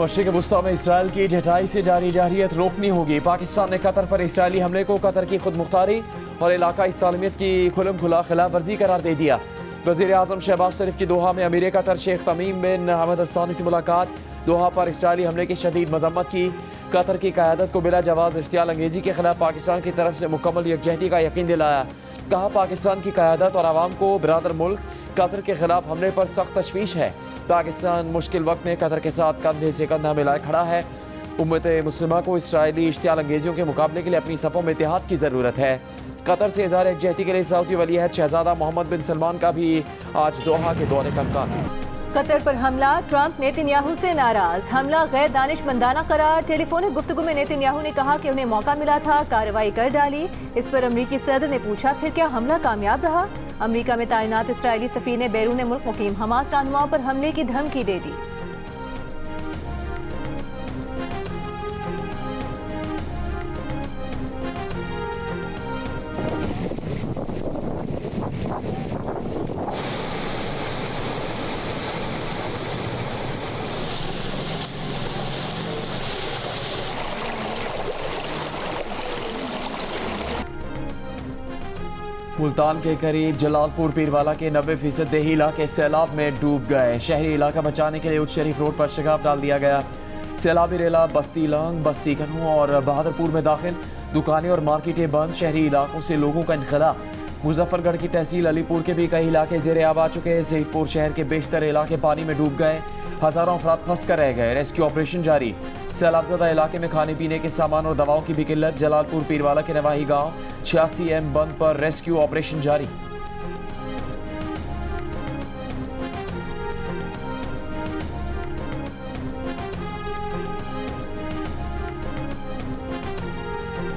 मशरिक़ वुस्ता में इसराइल की ढटाई से जारी जारहियत रोकनी होगी। पाकिस्तान ने कतर पर इसराइली हमले को कतर की खुद मुख्तारी और इलाकाई सालमियत की खुलम खुला खिलाफ वर्जी करार दे दिया। वज़ीर आज़म शहबाज शरीफ की दोहा में अमीर कतर शेख तमीम बिन हमद अस्सानी से मुलाकात। दोहा पर इसराइली हमले की शदीद मजम्मत की। कतर की क़यादत को बिला जवाज़ इश्तियाल अंगेज़ी के खिलाफ पाकिस्तान की तरफ से मुकम्मल यकजहती का यकीन दिलाया। कहा, पाकिस्तान की क़यादत और आवाम को बिरादर मुल्क कतर के खिलाफ हमले पर सख्त तशवीश है। पाकिस्तान मुश्किल वक्त में कतर के साथ कंधे से कंधा मिलाए खड़ा है। उम्मत मुस्लिमा को इसराइली इश्तियाल अंगेजियों के मुकाबले के लिए अपनी सफ़ों में इत्तेहाद की ज़रूरत है। कतर से इज़हार यकजहती के लिए सऊदी वलीअहद शहजादा मोहम्मद बिन सलमान का भी आज दोहा के दौरे का इम्कान। कतर पर हमला, ट्रंप नेतन्याहू से नाराज। हमला गैर दानिशमंदाना करार। टेलीफोनिक गुफ्तगू में नेतन्याहू ने कहा कि उन्हें मौका मिला था, कार्रवाई कर डाली। इस पर अमरीकी सदर ने पूछा, फिर क्या हमला कामयाब रहा? अमरीका में तैनात इसराइली सफीर ने बैरून मुल्क मुकीम हमास रहनुमाओं पर हमले की धमकी दे दी। मुल्तान के करीब जलालपुर पीरवाला के 90% देही इलाके सैलाब में डूब गए। शहरी इलाका बचाने के लिए उच्च शरीफ रोड पर शगाफ डाल दिया गया। सैलाबी रेला बस्ती लंग, बस्ती कनू और बहादुरपुर में दाखिल। दुकानें और मार्केटें बंद। शहरी इलाकों से लोगों का इनखला। मुजफ्फरगढ़ की तहसील अलीपुर के भी कई इलाके ज़ेरे आब आ चुके हैं। सईदपुर शहर के बेशतर इलाके पानी में डूब गए। हज़ारों अफराद फंस कर रह गए। रेस्क्यू ऑपरेशन जारी। सैलाबज़दा इलाके में खाने पीने के सामान और दवाओं की भी किल्लत। जलालपुर पीरवाला के नवाही गांव 86M बंद पर रेस्क्यू ऑपरेशन जारी।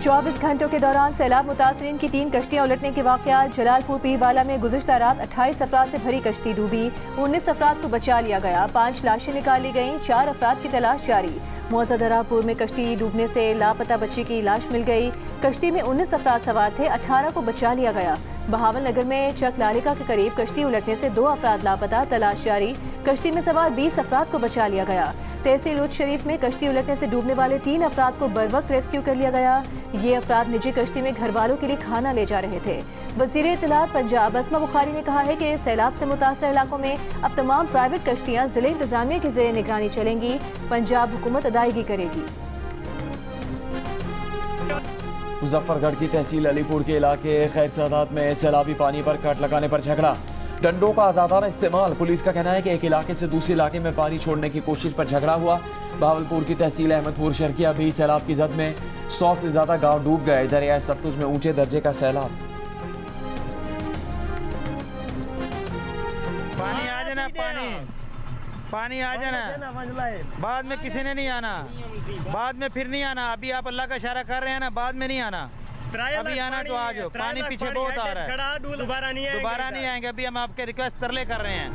चौबीस घंटों के दौरान सैलाब मुतासरीन की 3 कश्तियां उलटने के वाक़यात। जलालपुर पीरवाला में गुज़िश्ता रात 28 अफराद से भरी कश्ती डूबी। 19 अफराद को बचा लिया गया। 5 लाशें निकाली गईं। 4 अफराद की तलाश जारी। मौज़ा-दरापुर में कश्ती डूबने से लापता बच्ची की लाश मिल गई। कश्ती में 19 अफराद सवार थे। 18 को बचा लिया गया। बहावल नगर में चक लालिका के करीब कश्ती उलटने से 2 अफराद लापता, तलाश जारी। कश्ती में सवार 20 अफराद को बचा लिया गया। तहसील उच्च शरीफ में कश्ती उलटने से डूबने वाले 3 अफराद को बर वक्त रेस्क्यू कर लिया गया। ये अफराद निजी कश्ती में घर वालों के लिए खाना ले जा रहे थे। वज़ीर इत्तलात पंजाब अस्मा बुखारी ने कहा है कि सैलाब से मुतासर इलाकों में अब तमाम प्राइवेट कश्तियाँ ज़िले इंतजामिया की ज़ेर निगरानी चलेंगी। पंजाब हुकूमत अदायगी करेगी। मुजफ्फरगढ़ की तहसील अलीपुर के इलाके खैर सादात में सैलाबी पानी पर कट लगाने पर झगड़ा। डंडों का आज़ादाना इस्तेमाल। पुलिस का कहना है कि एक इलाके से दूसरे इलाके में पानी छोड़ने की कोशिश पर झगड़ा हुआ। बहावलपुर की तहसील अहमदपुर शर्किया भी सैलाब की जद में 100 से ज़्यादा गांव डूब गए। दरिया सतलुज में ऊंचे दर्जे का सैलाब। पानी आ जाना, पानी आ जाना। बाद में किसी ने नहीं आना, बाद में फिर नहीं आना। अभी आप अल्लाह का इशारा कर रहे हैं ना, बाद में नहीं आना। अभी आना तो आ जाओ। पानी पीछे बहुत आ रहा है, दोबारा नहीं आएंगे। अभी हम आपके रिक्वेस्ट तरले कर रहे हैं।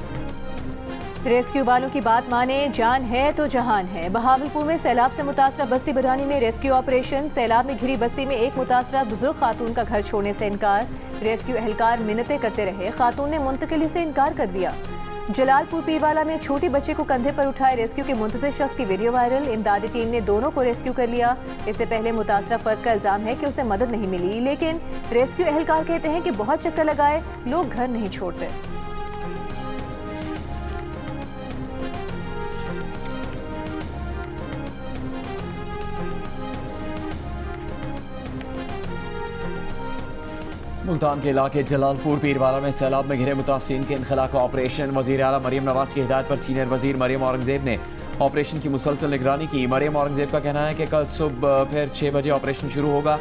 रेस्क्यू वालों की बात माने, जान है तो जहान है। बहावलपुर में सैलाब से मुतासरा बस्ती बरानी में रेस्क्यू ऑपरेशन। सैलाब में घिरी बस्ती में एक मुतासरा बुजुर्ग खातून का घर छोड़ने से इनकार। रेस्क्यू एहलकार मिन्नतें करते रहे, खातून ने मुंतकिली से इनकार कर दिया। जलालपुर पीरवाला में छोटी बच्चे को कंधे पर उठाए रेस्क्यू के मुंतज़िर शख्स की वीडियो वायरल। इमदादी टीम ने दोनों को रेस्क्यू कर लिया। इससे पहले मुतासरा फर्द का इल्जाम है कि उसे मदद नहीं मिली, लेकिन रेस्क्यू एहलकार कहते हैं कि बहुत चक्कर लगाए, लोग घर नहीं छोड़ते। मुल्तान के इलाके जलालपुर पीरवाला में सैलाब में घिरे मुतासिरीन के इनखला का ऑपरेशन। वज़ीर आला मरियम नवाज की हिदायत पर सीनियर वज़ीर मरियम औरंगज़ेब ने ऑपरेशन की मुसलसल निगरानी की। मरियम औरंगज़ेब का कहना है कि कल सुबह फिर 6 बजे ऑपरेशन शुरू होगा।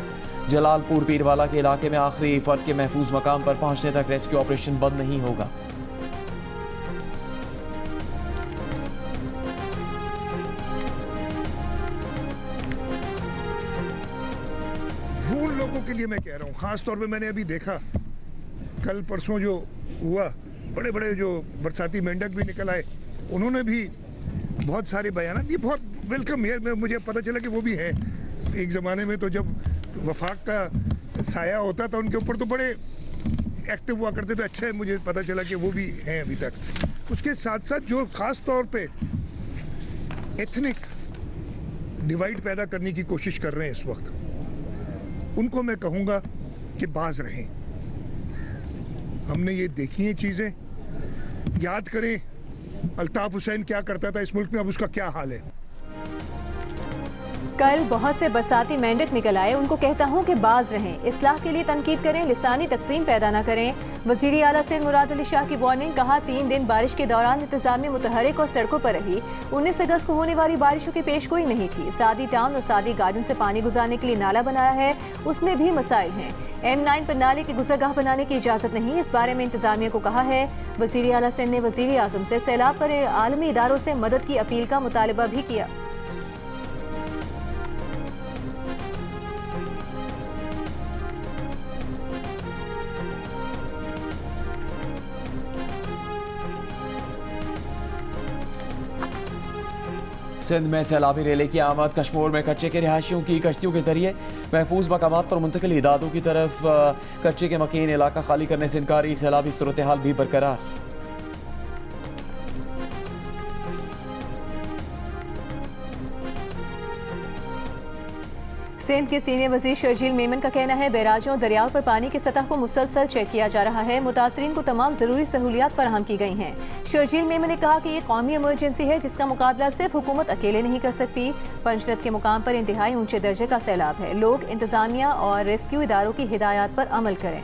जलालपुर पीरवाला के इलाके में आखिरी फर्द के महफूज मकाम पर पहुँचने तक रेस्क्यू ऑपरेशन बंद नहीं होगा। उन लोगों के लिए मैं कह रहा हूँ, ख़ास तौर पे मैंने अभी देखा कल परसों जो हुआ, बड़े बड़े जो बरसाती मेंढक भी निकल आए, उन्होंने भी बहुत सारे बयान दिए। बहुत वेलकम है। मुझे पता चला कि वो भी हैं। एक ज़माने में तो जब वफाक का साया होता था उनके ऊपर तो बड़े एक्टिव हुआ करते थे। अच्छा है, मुझे पता चला कि वो भी हैं अभी तक। उसके साथ साथ जो ख़ास तौर पे एथनिक डिवाइड पैदा करने की कोशिश कर रहे हैं इस वक्त, उनको मैं कहूँगा कि बाज रहें। हमने ये देखी हैं चीज़ें, याद करें अल्ताफ हुसैन क्या करता था इस मुल्क में, अब उसका क्या हाल है। कल बहुत से बरसाती मेंढक निकल आए, उनको कहता हूँ कि बाज रहें, इस्लाह के लिए तनकीद करें, लिसानी तकसीम पैदा न करें। वज़ीर आला सिंध मुराद अली शाह की वार्निंग, कहा 3 दिन बारिश के दौरान इंतजामिया मुतहरिक और सड़कों पर रही। 19 अगस्त को होने वाली बारिशों की पेशगोई नहीं थी। सादी टाउन और सादी गार्डन से पानी गुजारने के लिए नाला बनाया है, उसमें भी मसाइल हैं। M9 पर नाले की गुजरगाह बनाने की इजाज़त नहीं, इस बारे में इंतजामिया को कहा है। वज़ीर आला सिंध ने वज़ीर आज़म से सैलाब पर आलमी इदारों से मदद की अपील का मुतालबा भी किया। सिंध में सैलाबी रेले की आमद, कश्मीर में कच्चे के रिहायशियों की कश्तियों के जरिए महफूज मकामात पर मुंतकिल, इदारों की तरफ कच्चे के मकीन इलाका खाली करने से इनकारी, सैलाबी सूरत हाल भी बरकरार। सिंध के सीनियर वजीर शर्जील मेमन का कहना है बैराजों और दरियाओं पर पानी की सतह को मुसलसल चेक किया जा रहा है, मुतासरीन को तमाम जरूरी सहूलियात फराहम की गई हैं। शर्जील मेमन ने कहा कि ये कौमी इमरजेंसी है जिसका मुकाबला सिर्फ हुकूमत अकेले नहीं कर सकती। पंचनद के मुकाम पर इंतहाई ऊंचे दर्जे का सैलाब है, लोग इंतजामिया और रेस्क्यू इदारों की हिदायत पर अमल करें।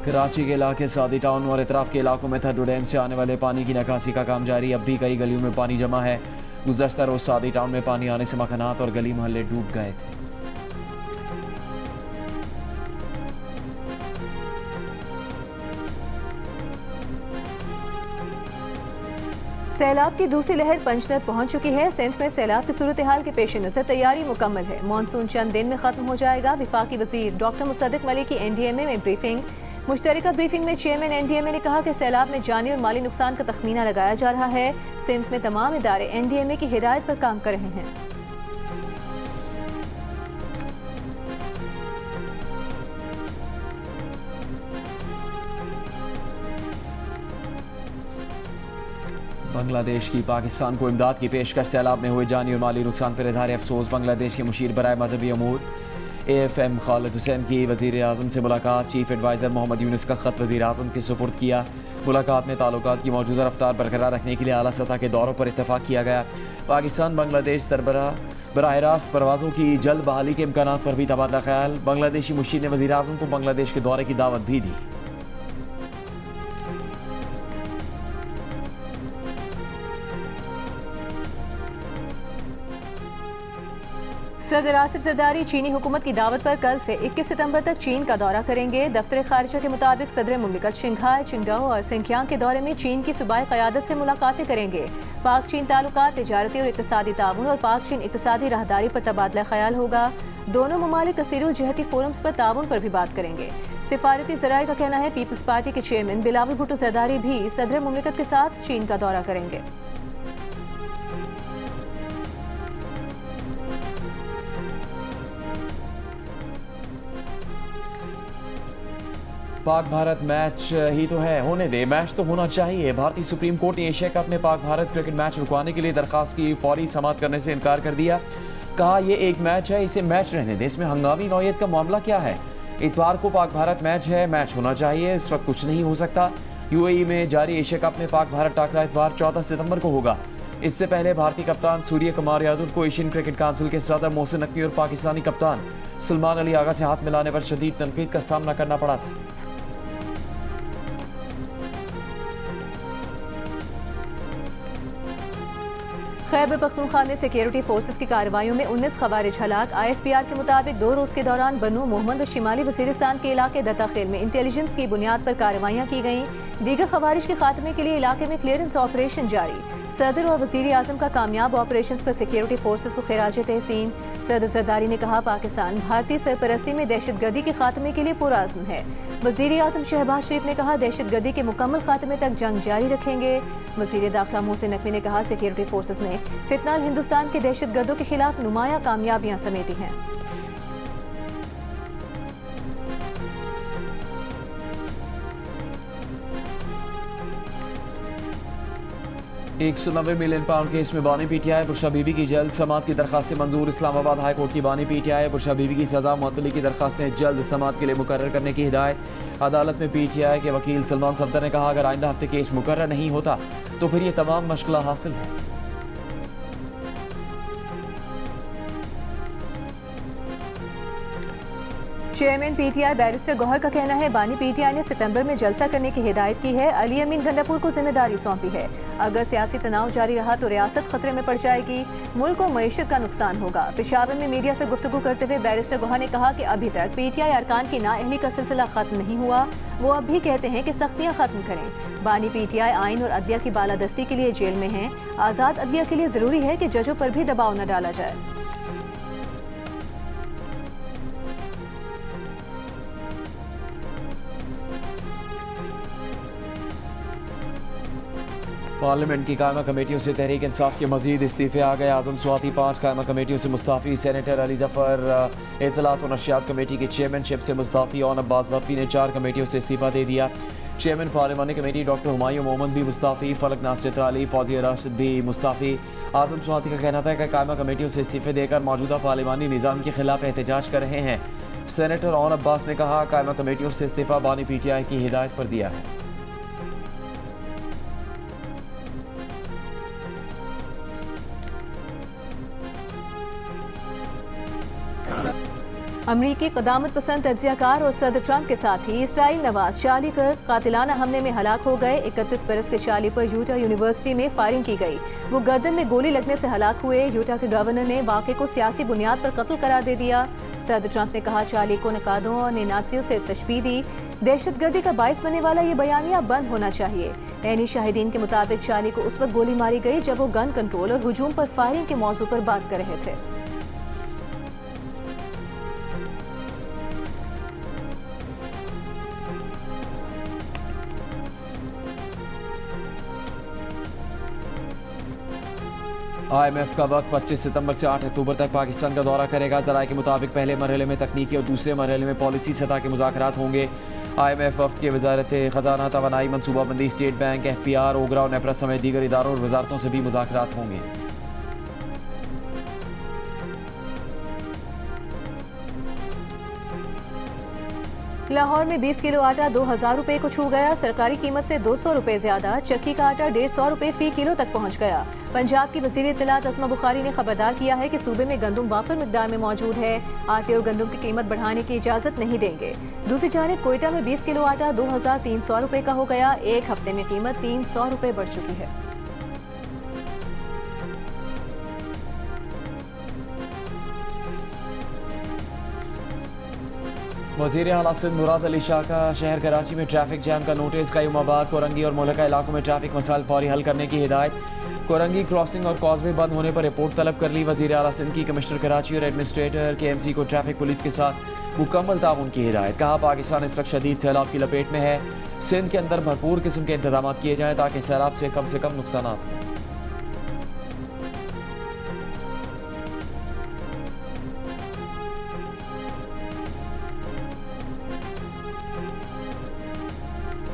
कराची के इलाके सादी टाउन और इतराफ के इलाकों में थड्डू डैम से आने वाले पानी की निकासी का काम जारी, अब भी कई गलियों में पानी जमा है। गुज़श्ता रोज सादी टाउन में पानी आने से मकानात और गली मोहल्ले डूब गए थे। सैलाब की दूसरी लहर पंचनद पहुंच चुकी है। सिंध में सैलाब की सूरत हाल के पेश नज़र तैयारी मुकम्मल है। मानसून चंद दिन में खत्म हो जाएगा। वफाकी वजीर डॉक्टर मुसद्दिक मलिक की NDMA में ब्रीफिंग। मुश्तरका ब्रीफिंग में चेयरमैन NDMA ने कहा कि सैलाब में जानी और माली नुकसान का तखमीना लगाया जा रहा है। सिंध में तमाम इदारे NDMA की हिदायत पर काम कर रहे हैं। बांग्लादेश की पाकिस्तान को इमदाद की पेशकश, सैलाब में हुए जानी और माली नुकसान पर इजहार अफसोस। बांग्लादेश के मुशीर बराए मजहबी अमूर AFM खालिद हुसैन की वज़ीर आज़म से मुलाकात, चीफ एडवाइज़र मोहम्मद यूनुस का ख़त वज़ीर आज़म के सुपुर्द किया। मुलाकात में ताल्लुकात की मौजूदा रफ्तार बरकरार रखने के लिए आला सतह के दौरों पर इत्तफाक किया गया। पाकिस्तान बांग्लादेश सरबराह बराह रास्त परवाज़ों की जल्द बहाली के इम्कानात पर भी तबादला ख्याल। बांग्लादेशी मुशीर ने वज़ीर आज़म को बांग्लादेश के दौरे की दावत भी दी। सदर आसिफ जरदारी चीनी हुकूमत की दावत पर कल से 21 सितंबर तक चीन का दौरा करेंगे। दफ्तर खारिजा के मुताबिक सदर मुमलिकत शिंघाई, चिंगडाओ और सिंकियांग के दौरे में चीन की सूबाई क़यादत से मुलाकातें करेंगे। पाक चीन ताल्लुकात, तिजारती और इक़्तिसादी ताउन और पाक चीन इक़्तिसादी राहदारी पर तबादला ख्याल होगा। दोनों ममालिक कसीरुल जहती फोरम्स पर ताउन पर भी बात करेंगे। सिफारती ज़राए का कहना है पीपल्स पार्टी के चेयरमैन बिलावल भुट्टो जरदारी भी सदर मुमलिकत के साथ चीन का दौरा करेंगे। पाक भारत मैच ही तो है, होने दे, मैच तो होना चाहिए। भारतीय सुप्रीम कोर्ट ने एशिया कप में पाक भारत क्रिकेट मैच रुकवाने के लिए दरखास्त की फौरी समाअत करने से इनकार कर दिया। कहा यह एक मैच है, इसे मैच रहने दे, इसमें हंगामी नौयत का मामला क्या है। इतवार को पाक भारत मैच है, मैच होना चाहिए, इस वक्त कुछ नहीं हो सकता। UAE में जारी एशिया कप में पाक भारत टाकरा इतवार 14 सितंबर को होगा। इससे पहले भारतीय कप्तान सूर्य कुमार यादव को एशियन क्रिकेट काउंसिल के सदर मोहसिन नकवी और पाकिस्तानी कप्तान सलमान अली आगा से हाथ मिलाने पर शदीद तनकीद का सामना करना पड़ा था। खैबर पख्तूनख्वा में सिक्योरिटी फोर्सेस की कार्रवाइयों में 19 खवारिज हलाक। ISPR के मुताबिक 2 रोज के दौरान बनू मोहम्मद और शिमाली वजीरिस्तान के इलाके दत्ताखेल में इंटेलिजेंस की बुनियाद पर कार्रवाइयाँ की गईं। दीगर खवारिज के खात्मे के लिए इलाके में क्लियरेंस ऑपरेशन जारी। सदर और वजीर आजम का कामयाब ऑपरेशन पर सिक्योरिटी फोर्सेस को खिराज तहसीन। सदर जरदारी ने कहा पाकिस्तान भारतीय सरपरस्ती में दहशतगर्दी के खात्मे के लिए पुरअज़्म है। वजीर आजम शहबाज शरीफ ने कहा दहशतगर्दी के मुकम्मल खात्मे तक जंग जारी रखेंगे। वजीर दाखिला मोहसिन नकवी ने कहा सिक्योरिटी फोर्सेस ने फितनाल हिंदुस्तान के दहशतगर्दों के खिलाफ नुमाया कामयाबियां समेटी हैं। 190 मिलियन पाउंड केस में बानी PTI, बुरशा बीबी की जल्द समाअत की दरखास्तें मंजूर। इस्लामाबाद हाई कोर्ट की बानी PTI, बुरशा बीबी की सजा मुअत्तली की दरखास्तें जल्द समाअत के लिए मुकर्रर करने की हिदायत। अदालत में PTI के वकील सलमान सफदर ने कहा, अगर आइंदा हफ्ते केस मुकर्रर नहीं होता तो फिर ये तमाम मशगला हासिल है। चेयरमैन PTI बैरिस्टर गौहर का कहना है, बानी PTI ने सितंबर में जलसा करने की हिदायत की है। अली अमीन गंडापुर को जिम्मेदारी सौंपी है। अगर सियासी तनाव जारी रहा तो रियासत खतरे में पड़ जाएगी, मुल्क और मईशत का नुकसान होगा। पेशावर में मीडिया से गुफ्तगू करते हुए बैरिस्टर गौहर ने कहा कि अभी तक PTI अरकान की नाअहली का सिलसिला खत्म नहीं हुआ। वो अब भी कहते हैं कि सख्तियाँ खत्म करें। बानी PTI आइन और अदलिया की बालादस्ती के लिए जेल में हैं। आज़ाद अदलिया के लिए ज़रूरी है कि जजों पर भी दबाव न डाला जाए। पार्लियामेंट की कायमा कमेटियों से तहरीक इंसाफ के मजीद इस्तीफे आ गए। आजम स्वाति 5 कायमा कमेटियों से मुस्ताफ़ी। सेनेटर अली जफ़र इत्तलात और नशियात कमेटी की चेयरमैनशिप से मुस्ताफ़ी और अब्बास भप्पी ने 4 कमेटियों से इस्तीफा दे दिया। चेयरमैन पार्लिमानी कमेटी डॉक्टर हुमायूं मोहम्मद भी मुस्ताफ़ी, फलक नासिर अली, फौजिया राशिद भी मुस्ताफ़ी। आजम स्वाति का कहना था कि कायमा कमेटियों से इस्तीफे देकर मौजूदा पार्लिमानी निज़ाम के खिलाफ एहतजाज कर रहे हैं। सेनेटर और अब्बास ने कहा, कायमा कमेटियों से इस्तीफा बानी PTI की हिदायत पर दिया है। अमरीकी क़दामत पसंद तज्ज़ियाकार और सदर ट्रंप के साथ ही इसराइल नवाज चार्ली कर कातिलाना हमले में हलाक हो गए। 31 बरस के चार्ली पर यूटा यूनिवर्सिटी में फायरिंग की गई। वो गर्दन में गोली लगने से हलाक हुए। यूटा के गवर्नर ने वाक़े को सियासी बुनियाद पर कत्ल करार दे दिया। सदर ट्रंप ने कहा, चार्ली को नकादों और नाज़ियों से तशबीह दी। दहशतगर्दी का बाइस बनने वाला ये बयानिया बंद होना चाहिए। ऐनी शाहिदीन के मुताबिक चार्ली को उस वक्त गोली मारी गई जब वो गन कंट्रोल और हुजूम पर फायरिंग के मौजू पर बात कर रहे थे। IMF का वक्त 25 सितंबर से 8 अक्टूबर तक पाकिस्तान का दौरा करेगा। ज़राए के मुताबिक पहले मरहले में तकनीकी और दूसरे मरहले में पॉलिसी सतह के मुज़ाकरात होंगे। IMF वफ्द के वजारत ख़जाना, तवानाई, मनसूबाबंदी, स्टेट बैंक, FPR, ओगरा और नेपरा समेत दीगर इदारों और वजारतों से भी मुज़ाकरात होंगे। लाहौर में 20 किलो आटा 2000 रुपए को छू गया। सरकारी कीमत से 200 रुपए ज्यादा। चक्की का आटा 150 रुपए फी किलो तक पहुंच गया। पंजाब की वज़ीर इत्तलात अस्मा बुखारी ने खबरदार किया है कि सूबे में गंदम वाफिर मिकदार में मौजूद है। आटे और गंदम की कीमत बढ़ाने की इजाज़त नहीं देंगे। दूसरी जानिब कोयटा में 20 किलो आटा 2300 रुपए का हो गया। एक हफ्ते में कीमत 300 रुपए बढ़ चुकी है। वज़ीर आला सिंध मुराद अली शाह का शहर कराची में ट्रैफिक जैम का नोटिस। कयूमाबाद, कोरंगी और मुलका इलाकों में ट्रैफिक मसाइल फौरी हल करने की हिदायत। कोरंगी क्रॉसिंग और कॉजवे बंद होने पर रिपोर्ट तलब कर ली। वज़ीर आला सिंध की कमिश्नर कराची और एडमिनिस्ट्रेटर KMC को ट्रैफिक पुलिस के साथ मुकम्मल ताउन की हिदायत। कहा, पाकिस्तान इस वक्त शदीद सैलाब की लपेट में है। सिंध के अंदर भरपूर किस्म के इंतजाम किए जाएँ ताकि सैलाब से कम नुकसान हों।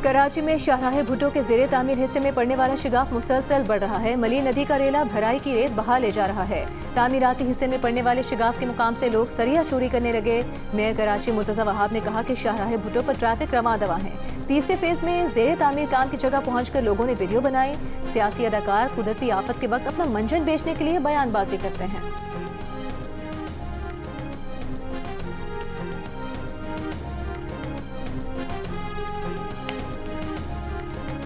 कराची में शाहराह भुट्टो के ज़ेरे तामीर हिस्से में पड़ने वाला शिगाफ मुसलसल बढ़ रहा है। मली नदी का रेला भराई की रेत बहा ले जा रहा है। तामीराती हिस्से में पड़ने वाले शिगाफ के मुकाम से लोग सरिया चोरी करने लगे। मेयर कराची मुर्तज़ा वहाब ने कहा कि शाहराह भुट्टो पर ट्रैफिक रवां दवा है। तीसरे फेज में ज़ेरे तामीर काम की जगह पहुंचकर लोगों ने वीडियो बनाई। सियासी अदाकार कुदरती आफत के वक्त अपना मंजन बेचने के लिए बयानबाजी करते हैं।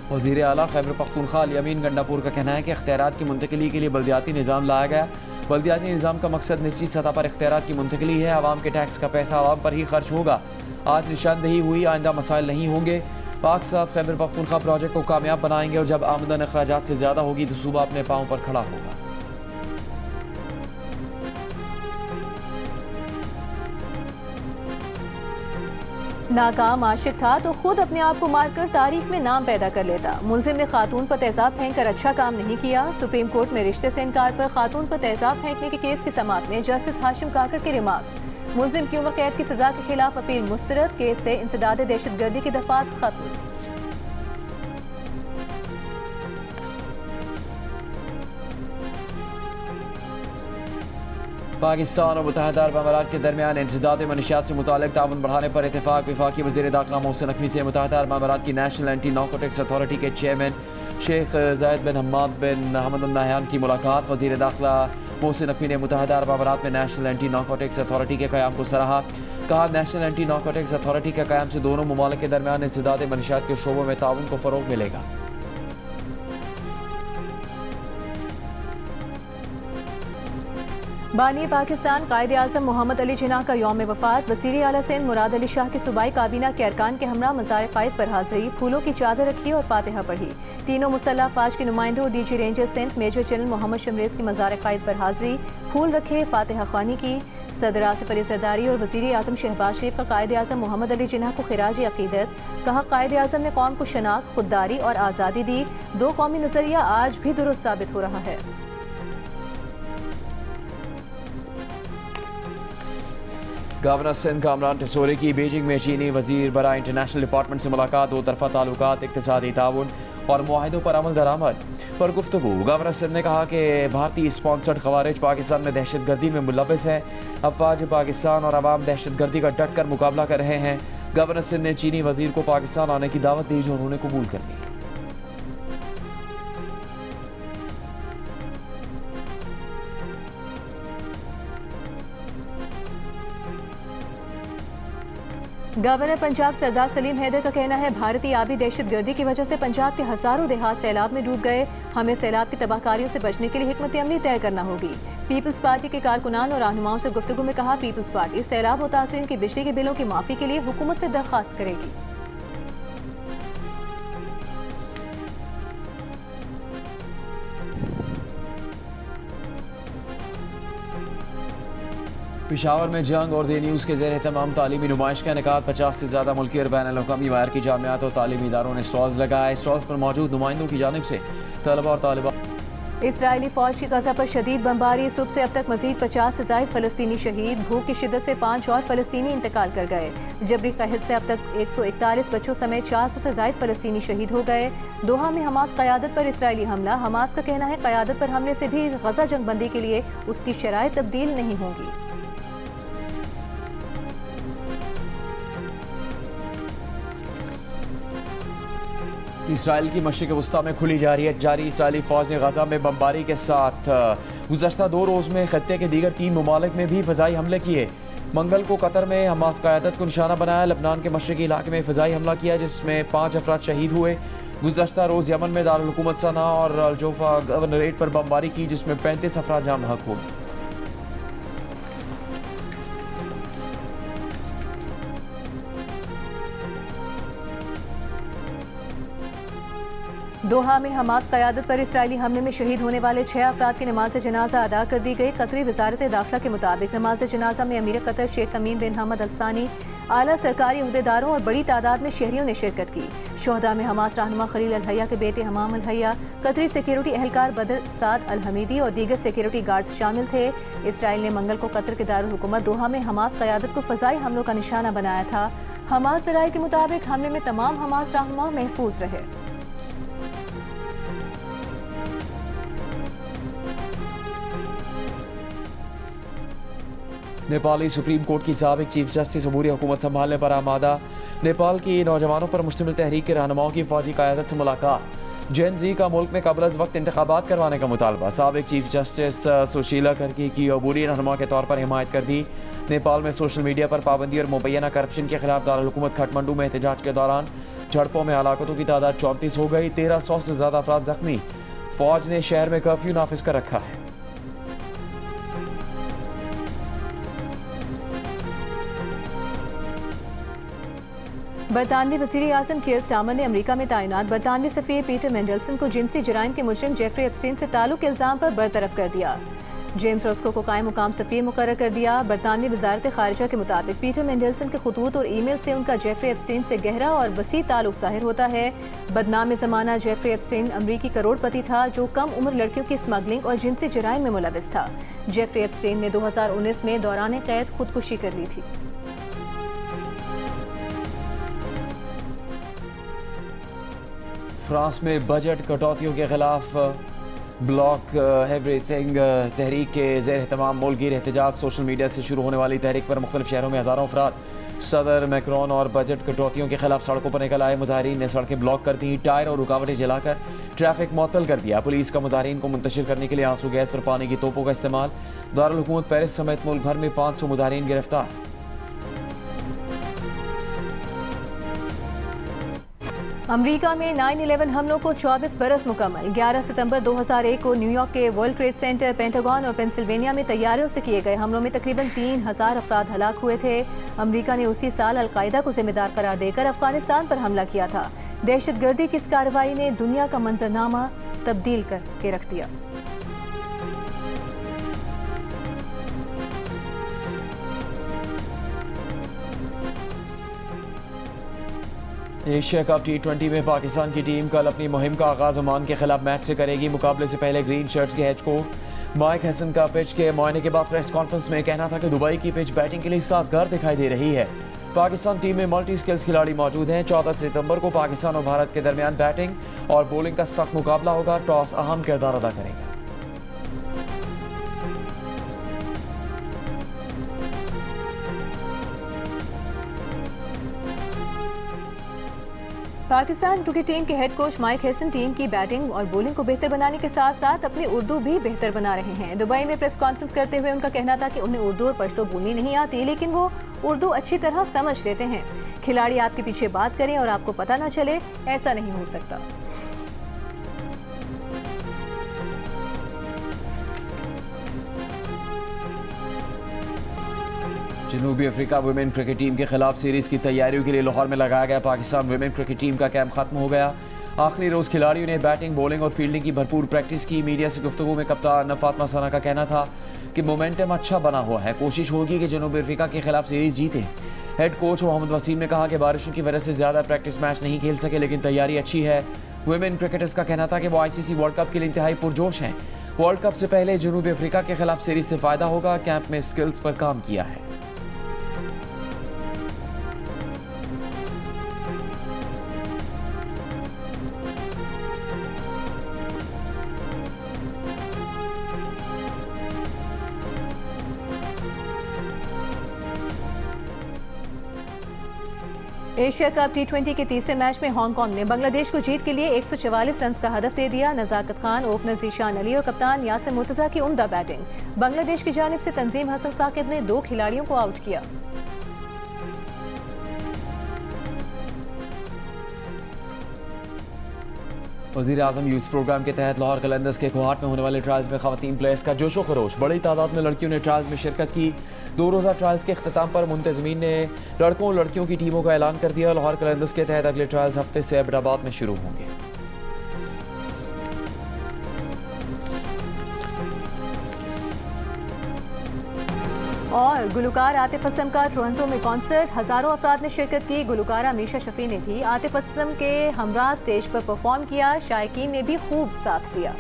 वज़ीर आला खैबर पख्तूनख्वा अली अमीन गंडापुर का कहना है कि इख्तियारात की मुंतकिली के लिए बल्दियाती निज़ाम लाया गया। बल्दियाती निज़ाम का मकसद निचली सतह पर इख्तियारात की मुंतकिली है। आवाम के टैक्स का पैसा आवाम पर ही खर्च होगा। आज निशानदही हुई, आइंदा मसाइल नहीं होंगे। पाक साफ खैबर पख्तूनख्वा प्रोजेक्ट को कामयाब बनाएंगे और जब आमदन अखराजात से ज़्यादा होगी तो सूबा अपने पाँव पर खड़ा होगा। नाकाम आशिक था तो खुद अपने आप को मारकर तारीख में नाम पैदा कर लेता। मुलजिम ने खातून पर तेजाब फेंककर अच्छा काम नहीं किया। सुप्रीम कोर्ट में रिश्ते से इनकार पर खातून पर तेजाब फेंकने के केस की समाअत में जस्टिस हाशिम काकर के रिमार्क्स। मुलजिम की उम्र कैद की सजा के खिलाफ अपील मुस्तरद। केस से इंसदाद दहशतगर्दी की दफात खत्म। पाकिस्तान और मुत्तहदा अरब अमारात के दरमियान इंसदाद मनशियात से मुतालिक ताउन बढ़ाने पर इतफाक। वफाकी वज़ीर दाखिला मोहसिन नकवी से मुत्तहदा अरब अमारात की नेशनल एंटी नारकोटिक्स अथॉरिटी के चेयरमैन शेख जायद बिन हम्माद बिन अहमद अल नहयान की मुलाकात। वज़ीर दाखिला मोहसिन नकवी ने मुत्तहदा अरब अमारात में नेशनल एंटी नारकोटिक्स अथॉरिटी के क़याम को सराहा। कहा, नेशनल एंटी नारकोटिक्स अथॉरिटी के क़याम से दोनों ममालिक के दरमियान इंसदाद मनशियात के शोबों में ताउन को फ़रोग़ मिलेगा। बानी पाकिस्तान कायदे आज़म मोहम्मद अली जिन्ना का यौम वफ़ात। वज़ीर आला सिंध मुराद अली शाह की सूबाई काबीना के अरकान के हमरा मज़ार क़ायद पर हाज़री, फूलों की चादर रखी और फातिहा पढ़ी। तीनों मुसल्लह फ़ौज के नुमाइंदों DG ranger Sindh major general Mohammad Shamrez की मज़ार क़ायद पर हाज़री, फूल रखे, फातिहा ख़्वानी की। सदर आसिफ अली ज़रदारी और वज़ीर आज़म शहबाज शरीफ का कायदे आज़म मोहम्मद अली जिन्ना को खिराज अक़ीदत। कहा, कायदे आज़म ने कौम को शनाख्त, खुददारी और आज़ादी दी। दो कौमी नज़रिया आज भी दुरुस्त साबित हो रहा है। गवर्नर सिंध कामरान टिसोरी की बीजिंग में चीनी वजीर बरा इंटरनेशनल डिपार्टमेंट से मुलाकात। दो तरफा ताल्लुकात, इक़्तिसादी ताउन और मुआहिदों पर अमल दरामद पर गुफ्तगू। गवर्नर सिंध ने कहा कि भारतीय स्पॉन्सर्ड खवारिज पाकिस्तान में दहशतगर्दी में मुलविस है। अफवाज पाकिस्तान और अवाम दहशतगर्दी का डट कर मुकाबला कर रहे हैं। गवर्नर सिंध ने चीनी वजीर को पाकिस्तान आने की दावत दी, जो उन्होंने कबूल कर ली। गवर्नर पंजाब सरदार सलीम हैदर का कहना है, भारतीय आबी दहशतगर्दी की वजह से पंजाब के हजारों देहात सैलाब में डूब गए। हमें सैलाब की तबाहकारियों से बचने के लिए हिकमत अमली तय करना होगी। पीपल्स पार्टी के कारकुनान और रहनुमाओं से गुफ्तगू में कहा, पीपल्स पार्टी सैलाब मुतासरीन की बिजली के बिलों की माफी के लिए हुकूमत से दरख्वास्त करेगी। पिशावर में जंग और दे न्यूज़ के ज़ेर तमाम तालीमी नुमाइश का इनेकाद। 50 से ज़्यादा मुल्की और बैन अल-अक़वामी वायर की जामियात और तालीमी इदारों ने स्टॉल्स लगाए। स्टॉल्स पर मौजूद नुमाइंदों की जानिब से तलबा और तालिबात। इसराइली फौज की गज़ा पर शदीद बमबारी। सुबह से अब तक मजीद 50 से ज़ायद फ़लस्तीनी शहीद। भूख की शिद्दत से 5 और फ़लस्तीनी इंतकाल कर गए। जबरी कहत से अब तक 141 बच्चों समेत 400 से ज़ायद फ़लस्तीनी शहीद हो गए। दोहा में हमास क़यादत पर इसराइली हमला। हमास का कहना है, क़यादत पर हमले से भी गज़ा जंगबंदी के लिए उसकी शराइत तब्दील नहीं होंगी। इसराइल की मशरिक़ वस्ता में खुली जारी इसराइली फ़ौज ने गज़ा में बमबारी के साथ गुज़श्ता 2 रोज़ में खत्ते के दीगर 3 ममालिक में भी फ़ज़ाई हमले किए। मंगल को कतर में हमास क़यादत को निशाना बनाया। लबनान के मशरिक़ी इलाके में फ़ज़ाई हमला किया, जिसमें 5 अफराद शहीद हुए। गुज़श्ता रोज़ यमन में दारुल हुकूमत सना और अल-जोफ़ा गवर्नरेट पर बमबारी की, जिसमें 35 अफराद जाम बहक हुए। दोहा में हमास क़यादत पर इसराइली हमले में शहीद होने वाले 6 अफराद की नमाज जनाजा अदा कर दी गई। कतरी वजारत दाखिला के मुताबिक नमाज जनाजा में अमीर कतर शेख तमीम बिन हमद अल-सानी, आला सरकारी अहदेदारों और बड़ी तादाद में शहरियों ने शिरकत की। शोहदा में हमास रहनुमा खलील अल-हैया के बेटे हमाम अल-हैया, कतरी सिक्योरिटी एहलकार बदर साद अल-हमीदी और दीगर सिक्योरिटी गार्ड्स शामिल थे। इसराइल ने मंगल को कतर के दारुल हुकूमत दोहा में हमास क़यादत को फ़ज़ाई हमलों का निशाना बनाया था। हमास ज़राए के मुताबिक हमले में तमाम हमास रहनुमा महफूज रहे। नेपाली सुप्रीम कोर्ट की साबिक चीफ जस्टिस अबूरी हुकूमत संभालने पर आमादा। नेपाल की नौजवानों पर मुश्तमिल तहरीक के रहनुमाओं की फौजी क़यादत से मुलाकात। जेन जी का मुल्क में कबल अज़ वक्त इंतखाबात करवाने का मुतालबा। साबिक चीफ जस्टिस सुशीला कर्की की अबूरी रहनुमा के तौर पर हिमायत कर दी। नेपाल में सोशल मीडिया पर पाबंदी और मुबैना करप्शन के खिलाफ दारुल हुकूमत काठमांडू में एहतजाज के दौरान झड़पों में हलाकतों की तादाद 34 हो गई। 1300 से ज़्यादा अफराद जख्मी। फौज ने शहर में कर्फ्यू नाफिज कर रखा है। बरतानवी वज़ीर आज़म कीयर स्टारमर ने अमेरिका में तैनात बरतानवी सफ़ीर पीटर मेंडलसन को जिनसी जराइम के मुजरिम जेफरी एप्स्टीन से ताल्लुक के इल्ज़ाम पर बरतरफ कर दिया। जेम्स रॉस्को को कायम मुकाम सफ़ीर मुकर्रर कर दिया। बरतानवी वज़ारत ख़ारिजा के मुताबिक पीटर मेंडलसन के खतूत और ईमेल से उनका जेफरी एप्स्टीन से गहरा और वसी ताल्लुक ज़ाहिर होता है। बदनाम ज़माना जेफरी एप्स्टीन अमरीकी करोड़पति था, जो कम उम्र लड़कियों की स्मगलिंग और जिनसी जराइम में मुलविस था। जेफरी एप्स्टीन ने 2019 में दौरान कैद खुदकुशी कर ली थी। फ्रांस में बजट कटौतियों के खिलाफ ब्लॉक एवरीथिंग तहरीक के ज़ेर एहतमाम मुल्की एहतजाज। सोशल मीडिया से शुरू होने वाली तहरीक पर मुख्तलिफ शहरों में हज़ारों अफराद सदर मैक्रोन और बजट कटौतियों के खिलाफ सड़कों पर निकल आए। मुजाहिरीन ने सड़कें ब्लॉक कर दी, टायर और रुकावटें जलाकर ट्रैफिक मुअत्तल कर दिया। पुलिस का मुजाहिरीन को मुंतशिर करने के लिए आंसू गैस और पानी की तोपों का इस्तेमाल। दारुल हुकूमत पेरिस समेत मुल्क भर में 500 मुजाहिरीन गिरफ्तार। अमेरिका में 9/11 हमलों को 24 बरस मुकम्मल। 11 सितंबर 2001 को न्यूयॉर्क के वर्ल्ड ट्रेड सेंटर, पेंटागन और पेंसिल्वेनिया में तैयारियों से किए गए हमलों में तकरीबन 3000 अफराद हलाक हुए थे। अमेरिका ने उसी साल अलकायदा को जिम्मेदार करार देकर अफगानिस्तान पर हमला किया था। दहशतगर्दी की इस कार्रवाई ने दुनिया का मंजरनामा तब्दील करके रख दिया। एशिया कप T20 में पाकिस्तान की टीम कल अपनी मुहिम का आगाज ओमान के खिलाफ मैच से करेगी। मुकाबले से पहले ग्रीन शर्ट्स के हेड कोच माइक हैसन का पिच के मुआयने के बाद प्रेस कॉन्फ्रेंस में कहना था कि दुबई की पिच बैटिंग के लिए साजगार दिखाई दे रही है। पाकिस्तान टीम में मल्टी स्किल्स खिलाड़ी मौजूद हैं। 14 सितंबर को पाकिस्तान और भारत के दरमियान बैटिंग और बॉलिंग का सख्त मुकाबला होगा। टॉस अहम किरदार अदा करेगा। पाकिस्तान क्रिकेट टीम के head coach mic Hesson team की बैटिंग और बॉलिंग को बेहतर बनाने के साथ साथ अपनी उर्दू भी बेहतर बना रहे हैं। दुबई में प्रेस कॉन्फ्रेंस करते हुए उनका कहना था कि उन्हें उर्दू और पश्तो बोलनी नहीं आती, लेकिन वो उर्दू अच्छी तरह समझ लेते हैं। खिलाड़ी आपके पीछे बात करें और आपको पता न चले, ऐसा नहीं हो सकता। जनूबी अफ्रीका वुमेन क्रिकेट टीम के खिलाफ सीरीज की तैयारियों के लिए लाहौर में लगाया गया पाकिस्तान वुमेन क्रिकेट टीम का कैंप खत्म हो गया। आखिरी रोज खिलाड़ियों ने बैटिंग, बॉलिंग और फील्डिंग की भरपूर प्रैक्टिस की। मीडिया से गुफ्तगू में कप्तान फातिमा सना का कहना था कि मोमेंटम अच्छा बना हुआ है, कोशिश होगी कि जनूबी अफ्रीका के खिलाफ सीरीज जीते। हेड कोच मोहम्मद वसीम ने कहा कि बारिशों की वजह से ज्यादा प्रैक्टिस मैच नहीं खेल सके, लेकिन तैयारी अच्छी है। वुमेन क्रिकेटर्स का कहना था कि वो ICC वर्ल्ड कप के लिए इंतहाई पुरजोश हैं। वर्ल्ड कप से पहले जनूबी अफ्रीका के खिलाफ सीरीज से फायदा होगा। कैंप में स्किल्स पर काम किया है। एशिया कप T20 के तीसरे मैच में हांगकांग ने बांग्लादेश को जीत के लिए 144 रन का हदफ दे दिया। नजाकत खान, ओपनर ज़ीशान अली और कप्तान यासिर मुर्तज़ा की उम्दा बैटिंग। बांग्लादेश की जानिब से तंजीम हसन साकिब ने 2 खिलाड़ियों को आउट किया। वज़ीर आज़म यूथ प्रोग्राम के तहत लाहौर कलंदर्स के कोहाट में होने वाले ट्रायल्स में ख़वातीन प्लेयर्स का जोशो खरोश। बड़ी तादाद में लड़कियों ने ट्रायल्स में शिरकत की। 2 रोज़ा ट्रायल्स के अख्ताम पर मुंतज़मीन ने लड़कों और लड़कियों की टीमों का ऐलान कर दिया। लाहौर कलंदर्स के तहत अगले ट्रायल्स हफ्ते से एबटाबाद में शुरू होंगे। और गुलकार आतिफ असलम का टोरंटो में कॉन्सर्ट, हजारों अफराद ने शिरकत की। गुलकारा मीशा शफी ने भी आतिफ असलम के हमरा स्टेज पर परफॉर्म किया। शायकीन ने भी खूब साथ दिया।